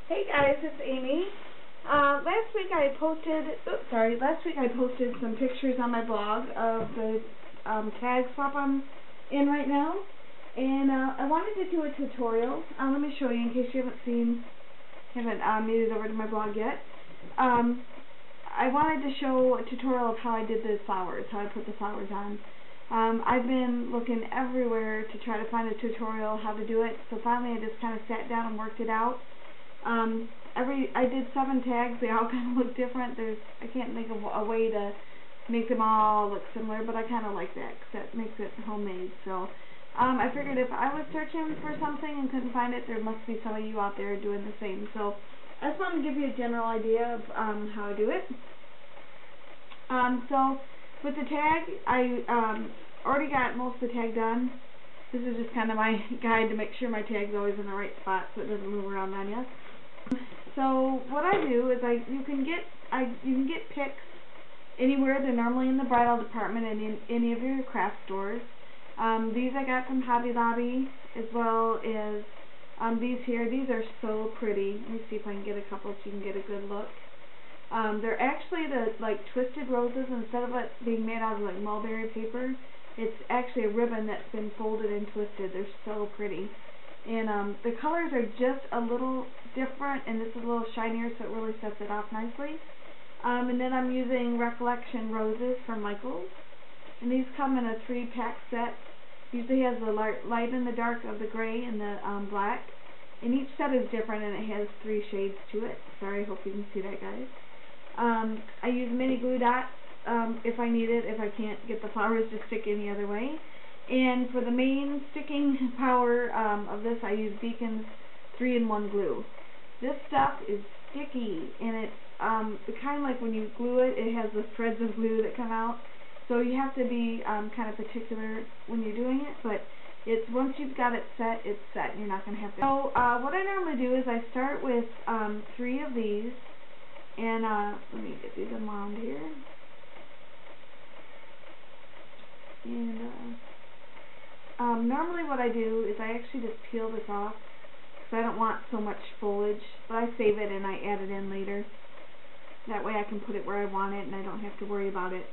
Hey guys, it's Amy. Last week I posted some pictures on my blog of the tag swap I'm in right now, and I wanted to do a tutorial. Let me show you in case you haven't made it over to my blog yet. I wanted to show a tutorial of how I did the flowers, how I put the flowers on. I've been looking everywhere to try to find a tutorial how to do it, so finally I just kind of sat down and worked it out. I did 7 tags. They all kind of look different. I can't think of a way to make them all look similar, but I kind of like that because that makes it homemade. So I figured if I was searching for something and couldn't find it, there must be some of you out there doing the same. So I just want to give you a general idea of how I do it. So with the tag, I already got most of the tag done. This is just kind of my guide to make sure my tag's always in the right spot so it doesn't move around on you. So what I do is you can get picks anywhere. They're normally in the bridal department and in any of your craft stores. These I got from Hobby Lobby, as well as these here. These are so pretty. Let me see if I can get a couple so you can get a good look. They're actually the twisted roses. Instead of it being made out of like mulberry paper, it's actually a ribbon that's been folded and twisted. They're so pretty. And the colors are just a little different, and this is a little shinier, so it really sets it off nicely. And then I'm using Recollection roses from Michaels. And these come in a 3-pack set. Usually has the light and the dark of the gray and the black. And each set is different, and it has 3 shades to it. Sorry, I hope you can see that, guys. I use mini glue dots if I need it, if I can't get the flowers to stick any other way. And for the main sticking power of this, I use Beacon's 3-in-1 glue. This stuff is sticky, and it's kind of like when you glue it, it has the threads of glue that come out. So you have to be kind of particular when you're doing it, but once you've got it set, it's set. You're not going to have to. So what I normally do is I start with 3 of these, and let me get these unwound here. And normally what I do is I actually just peel this off because I don't want so much foliage, but I save it and I add it in later. That way I can put it where I want it and I don't have to worry about it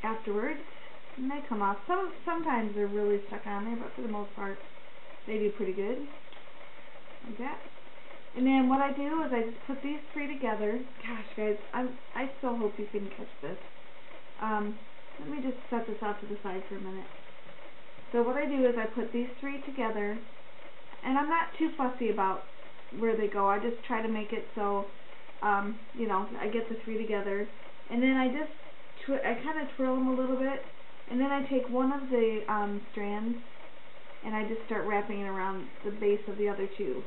afterwards. And they come off. Sometimes they're really stuck on there, but for the most part they do pretty good. Like that. And then what I do is I just put these 3 together. Gosh, guys, I so hope you can catch this. Let me just set this off to the side for a minute. So what I do is I put these 3 together, and I'm not too fussy about where they go. I just try to make it so, you know, I get the 3 together, and then I kind of twirl them a little bit, and then I take one of the strands, and I just start wrapping it around the base of the other 2.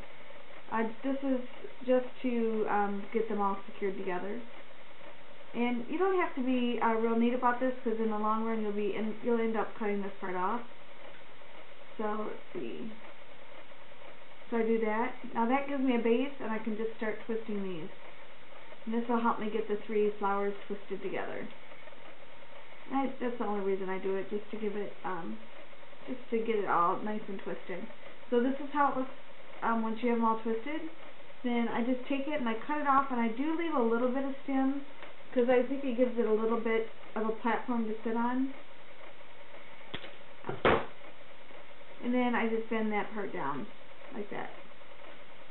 This is just to get them all secured together. And you don't have to be real neat about this because in the long run you'll end up cutting this part off. So let's see. So I do that. Now that gives me a base, and I can just start twisting these. And this will help me get the 3 flowers twisted together. That's the only reason I do it, just to give it, just to get it all nice and twisted. So this is how it looks once you have them all twisted. Then I just take it and I cut it off, and I do leave a little bit of stem, because I think it gives it a little bit of a platform to sit on. And then I just bend that part down, like that.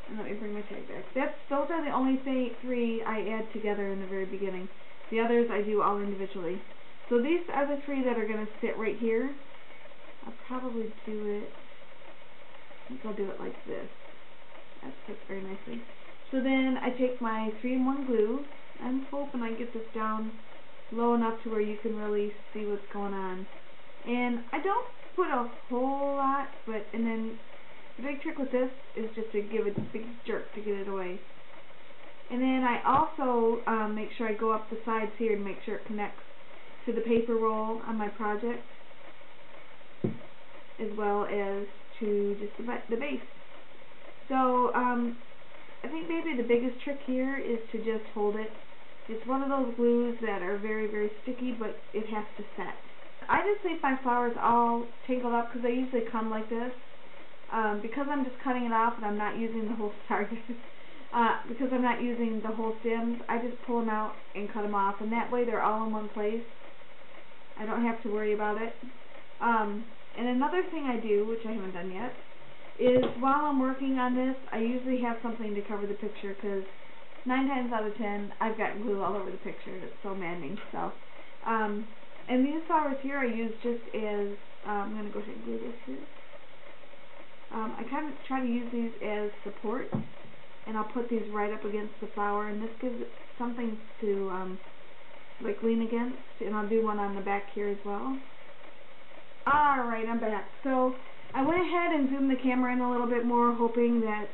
And let me bring my tag back. Those are the only 3 I add together in the very beginning. The others I do all individually. So these are the 3 that are going to sit right here. I'll probably do it, I think I'll do it like this. That fits very nicely. So then I take my 3-in-1 glue. I'm hoping I get this down low enough to where you can really see what's going on. And I don't put a whole lot, and then the big trick with this is just to give it a big jerk to get it away. And then I also make sure I go up the sides here to make sure it connects to the paper roll on my project, as well as to just the base. So I think maybe the biggest trick here is to just hold it. It's one of those glues that are very, very sticky, but it has to set. I just leave my flowers all tangled up because they usually come like this. Because I'm just cutting it off and I'm not using the whole, sorry because I'm not using the whole stems, I just pull them out and cut them off, and that way they're all in one place. I don't have to worry about it. And another thing I do, which I haven't done yet, is while I'm working on this, I usually have something to cover the picture, because 9 times out of 10, I've got glue all over the picture. It's so maddening. So, and these flowers here I use just as, I'm going to go ahead and glue this here. I kind of try to use these as support, and I'll put these right up against the flower, and this gives it something to like lean against, and I'll do one on the back here as well. Alright, I'm back. So I went ahead and zoomed the camera in a little bit more, hoping that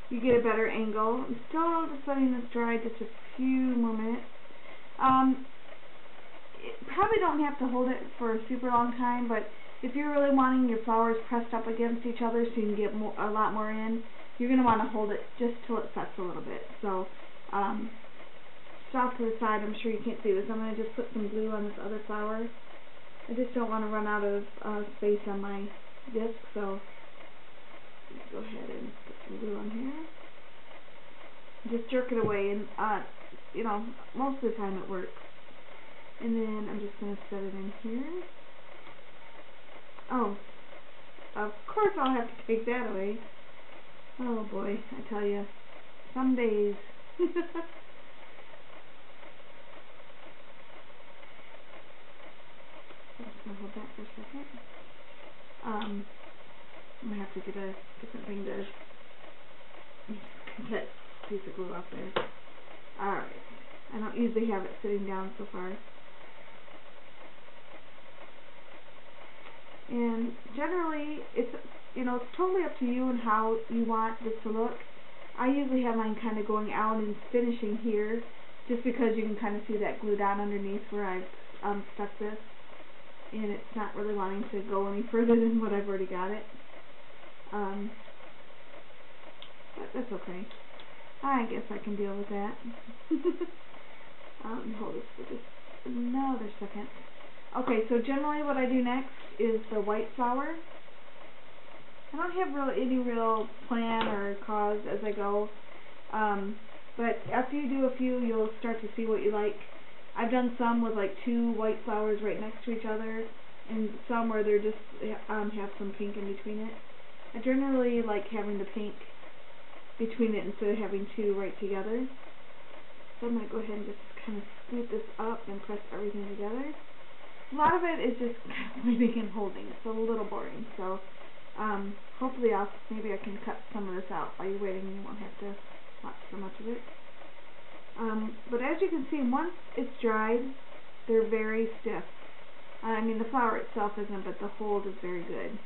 you get a better angle. I'm still just letting this dry just a few more minutes. Probably don't have to hold it for a super long time, but if you're really wanting your flowers pressed up against each other so you can get a lot more in, you're going to want to hold it just till it sets a little bit. So, just off to the side, I'm sure you can't see this, I'm going to just put some glue on this other flower. I just don't want to run out of space on my disc, so go ahead and put some glue on here. Just jerk it away, and you know, most of the time it works. And then I'm just going to set it in here. Oh, of course I'll have to take that away. Oh boy, I tell you, some days. I'm just going to hold that for a second. I'm going to have to get a different thing to get that piece of glue off there. Alright, I don't usually have it sitting down so far. And generally, it's, you know, it's totally up to you and how you want this to look. I usually have mine kind of going out and finishing here, just because you can kind of see that glue down underneath where I've stuck this, and it's not really wanting to go any further than what I've already got it. But that's okay. I guess I can deal with that. Let me hold this for just another second. Okay, so generally what I do next is the white flower. I don't have really any real plan or cause as I go, but after you do a few, you'll start to see what you like. I've done some with like 2 white flowers right next to each other, and some where they're just have some pink in between it. I generally like having the pink between it instead of having 2 right together. So I'm going to go ahead and just kind of scoot this up and press everything together. A lot of it is just waiting and holding. It's a little boring. So hopefully maybe I can cut some of this out while you're waiting. You won't have to watch so much of it. But as you can see, once it's dried, they're very stiff. I mean, the flower itself isn't, but the hold is very good.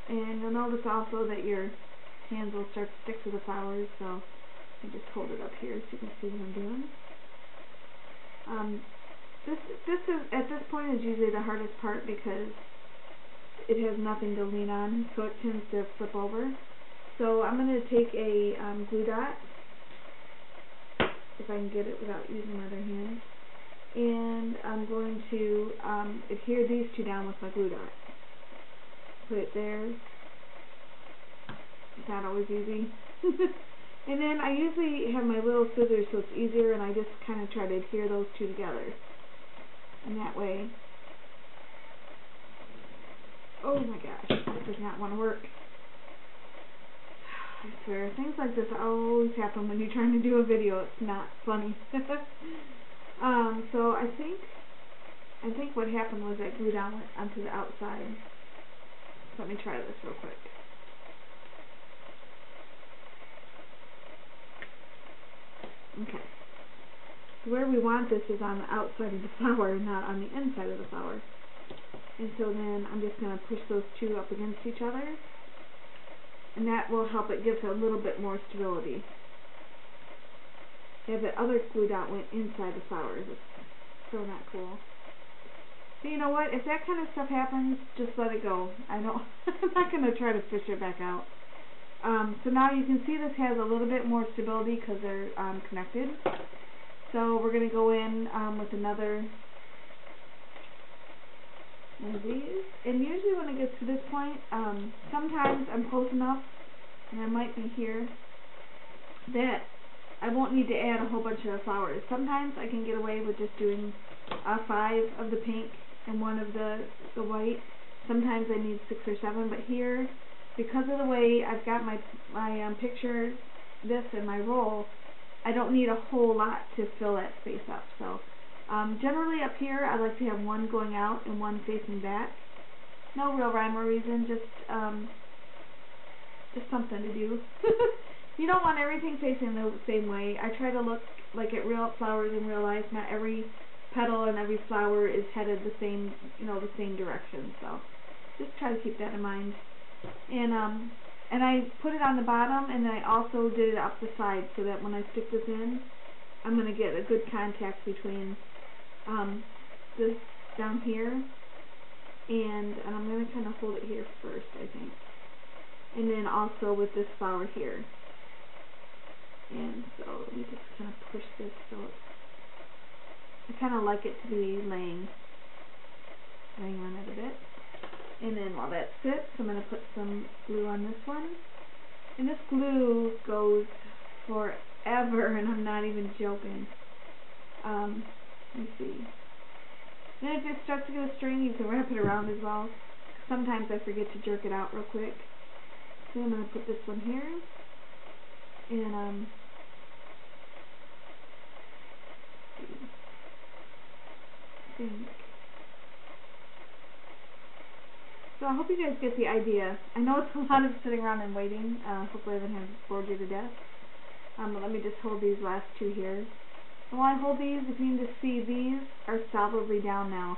And you'll notice also that your hands will start to stick to the flowers, so I just hold it up here so you can see what I'm doing. This is, at this point, is usually the hardest part because it has nothing to lean on, so it tends to flip over. So I'm going to take a glue dot, if I can get it without using my other hand, and I'm going to adhere these 2 down with my glue dot. Put it there. It's not always easy. And then I usually have my little scissors so it's easier, and I just kind of try to adhere those 2 together. And that way, oh my gosh, this does not want to work. I swear, things like this always happen when you're trying to do a video. It's not funny. So I think what happened was that glue down went onto the outside. So let me try this real quick. Okay. So where we want this is on the outside of the flower, not on the inside of the flower. And so then I'm just going to push those 2 up against each other, and that will help it give it a little bit more stability. Yeah, the other glue dot went inside the flowers. It's so not cool. So you know what? If that kind of stuff happens, just let it go. I don't. I'm not going to try to fish it back out. So now you can see this has a little bit more stability because they're connected. So we're going to go in with another one of these. And usually when it gets to this point, sometimes I'm close enough, and I might be here, that I won't need to add a whole bunch of flowers. Sometimes I can get away with just doing 5 of the pink and 1 of the white. Sometimes I need 6 or 7, but here, because of the way I've got my picture, this, and my roll, I don't need a whole lot to fill that space up. So generally up here, I like to have 1 going out and 1 facing back. No real rhyme or reason, just something to do. You don't want everything facing the same way. I try to look like at real flowers in real life. Not every petal and every flower is headed the same, the same direction. So just try to keep that in mind. And I put it on the bottom, and then I also did it up the side so that when I stick this in, I'm going to get a good contact between this down here, and I'm going to kind of hold it here first, I think. And then also with this flower here. And so let me just kind of push this so I kind of like it to be laying on it a bit. And then while that sits, I'm going to put some glue on this one. And this glue goes forever, and I'm not even joking. Let me see. Then if it starts to get a string, you can wrap it around as well. Sometimes I forget to jerk it out real quick. So I'm going to put this one here. And I think. So I hope you guys get the idea. I know it's a lot of sitting around and waiting. Hopefully I haven't bored you to death. But let me just hold these last 2 here. And while I hold these, if you can just see, these are solidly down now.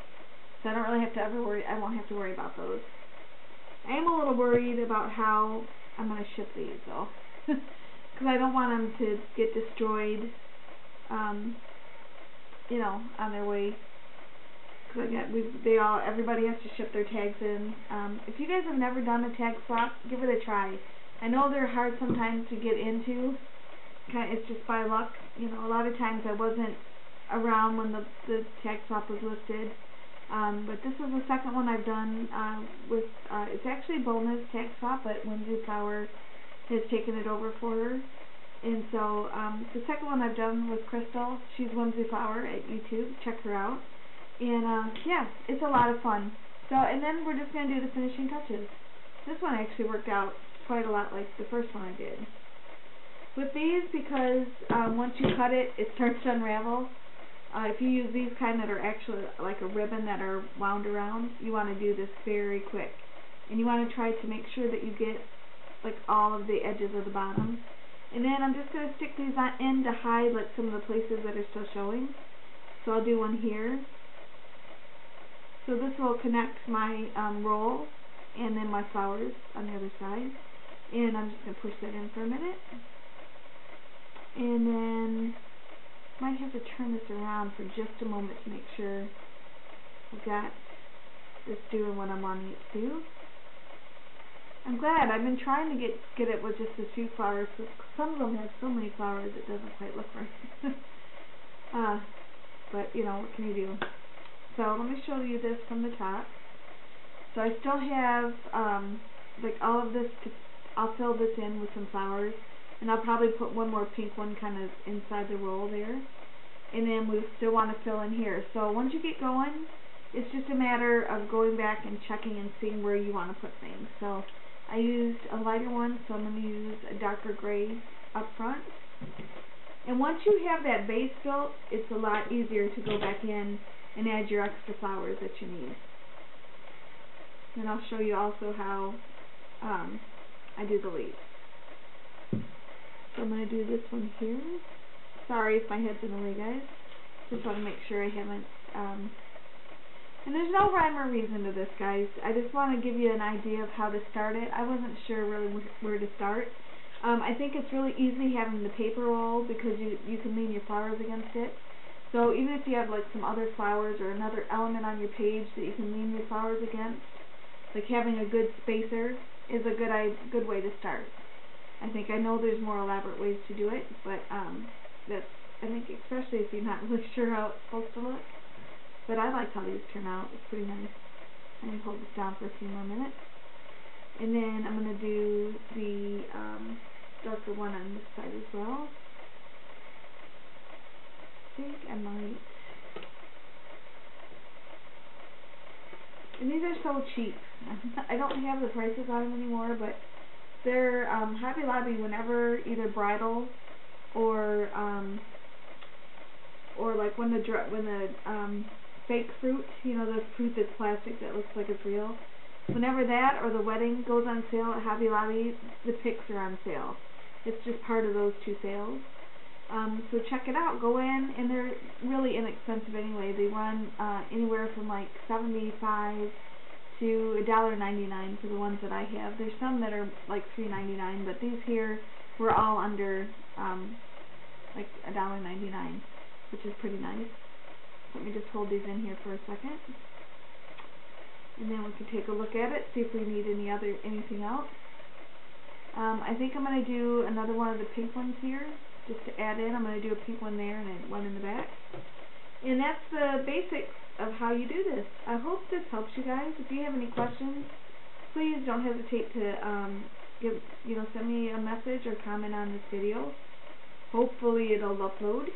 So I don't really have to ever worry. I won't have to worry about those. I am a little worried about how I'm going to ship these though. Because I don't want them to get destroyed, on their way. Because everybody has to ship their tags in. If you guys have never done a tag swap, give it a try. I know they're hard sometimes to get into. It's just by luck. A lot of times I wasn't around when the tag swap was listed. But this is the second one I've done with, it's actually Bona's tag swap, but Whimsy Flower has taken it over for her. And so the second one I've done with Crystal. She's Whimsy Flower at YouTube. Check her out. And yeah, it's a lot of fun. So, and then we're just going to do the finishing touches. This one actually worked out quite a lot like the first one I did. With these, because once you cut it, it starts to unravel. If you use these kind that are actually like a ribbon that are wound around, you want to do this very quick. And you want to try to make sure that you get like all of the edges of the bottom. And then I'm just going to stick these in to hide like some of the places that are still showing. So I'll do one here. So this will connect my roll and then my flowers on the other side. And I'm just going to push that in for a minute. And then might have to turn this around for just a moment to make sure I've got this doing what I'm wanting it to do. I'm glad. I've been trying to get it with just a few flowers. Some of them have so many flowers it doesn't quite look right. But what can you do? So let me show you this from the top. So I still have like all of this. I'll fill this in with some flowers, and I'll probably put one more pink one kind of inside the roll there. And then we still want to fill in here. So once you get going, it's just a matter of going back and checking and seeing where you want to put things. So I used a lighter one, so I'm going to use a darker gray up front. And once you have that base built, it's a lot easier to go back in and add your extra flowers that you need. And I'll show you also how I do the leaves. So I'm going to do this one here. Sorry if my head's in the way, guys. Just want to make sure I haven't... and there's no rhyme or reason to this, guys. I just want to give you an idea of how to start it. I wasn't sure really where to start. I think it's really easy having the paper roll because you can lean your flowers against it. So even if you have like some other flowers or another element on your page that you can lean your flowers against, like having a good spacer is a good way to start. I know there's more elaborate ways to do it, but that's, I think, especially if you're not really sure how it's supposed to look. But I like how these turn out. It's pretty nice. I'm going to hold this down for a few more minutes. And then I'm going to do the darker one on this side as well. I think I might. And these are so cheap. I don't have the prices on them anymore, but they're Hobby Lobby. Whenever either bridal or like when the fake fruit, you know, the fruit that's plastic that looks like it's real. Whenever that or the wedding goes on sale at Hobby Lobby, the picks are on sale. It's just part of those two sales. So check it out. Go in, and they're really inexpensive anyway. They run anywhere from like $75 to $1.99 for the ones that I have. There's some that are like $3.99, but these here were all under like $1.99, which is pretty nice. Let me just hold these in here for a second, and then we can take a look at it, see if we need anything else. I think I'm going to do another one of the pink ones here, just to add in. I'm going to do a pink one there and one in the back. And that's the basics of how you do this. I hope this helps you guys. If you have any questions, please don't hesitate to send me a message or comment on this video. Hopefully it'll upload.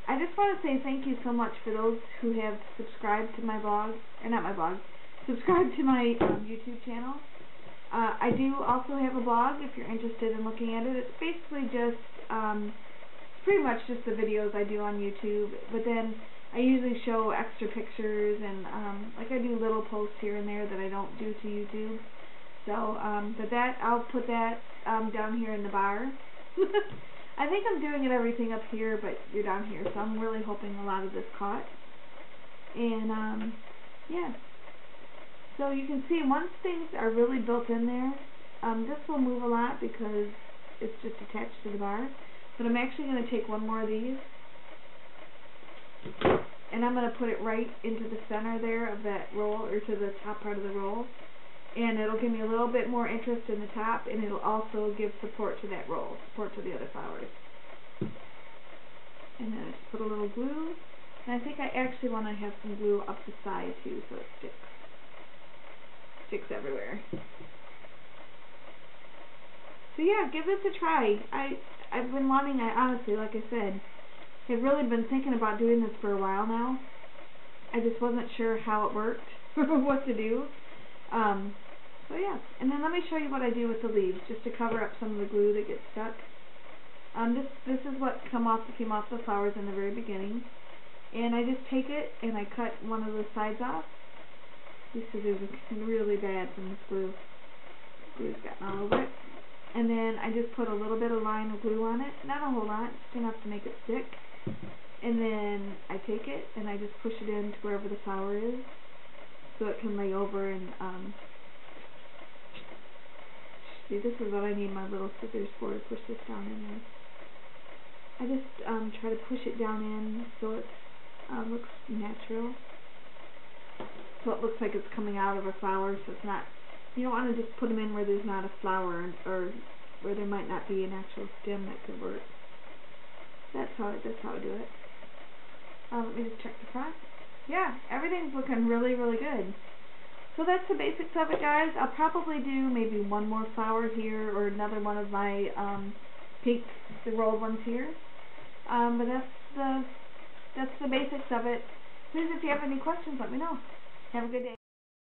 I just want to say thank you so much for those who have subscribed to my blog, or not my blog, subscribed to my YouTube channel. I do also have a blog if you're interested in looking at it. It's basically just, pretty much just the videos I do on YouTube, but then I usually show extra pictures and, like I do little posts here and there that I don't do to YouTube. So, but that, I'll put that down here in the bar. I think I'm doing everything up here, but you're down here, so I'm really hoping a lot of this caught. And, yeah. So you can see once things are really built in there, this will move a lot because it's just attached to the bar. But I'm actually going to take one more of these, and I'm going to put it right into the center there of that roll, or to the top part of the roll. And it'll give me a little bit more interest in the top, and it'll also give support to that roll, support to the other flowers. And then I just put a little glue, and I think I actually want to have some glue up the side too, so it sticks everywhere. So yeah, give this a try. I've been wanting, honestly, like I said, I've really been thinking about doing this for a while now. I just wasn't sure how it worked, or what to do. So yeah, and then let me show you what I do with the leaves, just to cover up some of the glue that gets stuck. This is what came off the flowers in the very beginning, and I just take it and I cut one of the sides off. These scissors are really bad from this glue. Glue's gotten all over it. And then I just put a little bit of line of glue on it, not a whole lot, just enough to make it stick. And then I take it and I just push it in to wherever the flower is, so it can lay over and, see, this is what I need my little scissors for, to push this down in there. I just try to push it down in so it looks natural. So it looks like it's coming out of a flower, so it's not, you don't want to just put them in where there's not a flower, or where there might not be an actual stem that could work. That's how I do it. Let me just check the front. Yeah, everything's looking really, really good. So that's the basics of it, guys. I'll probably do maybe one more flower here, or another one of my pink, the rolled ones here. But that's the basics of it. Please, if you have any questions, let me know. Have a good day.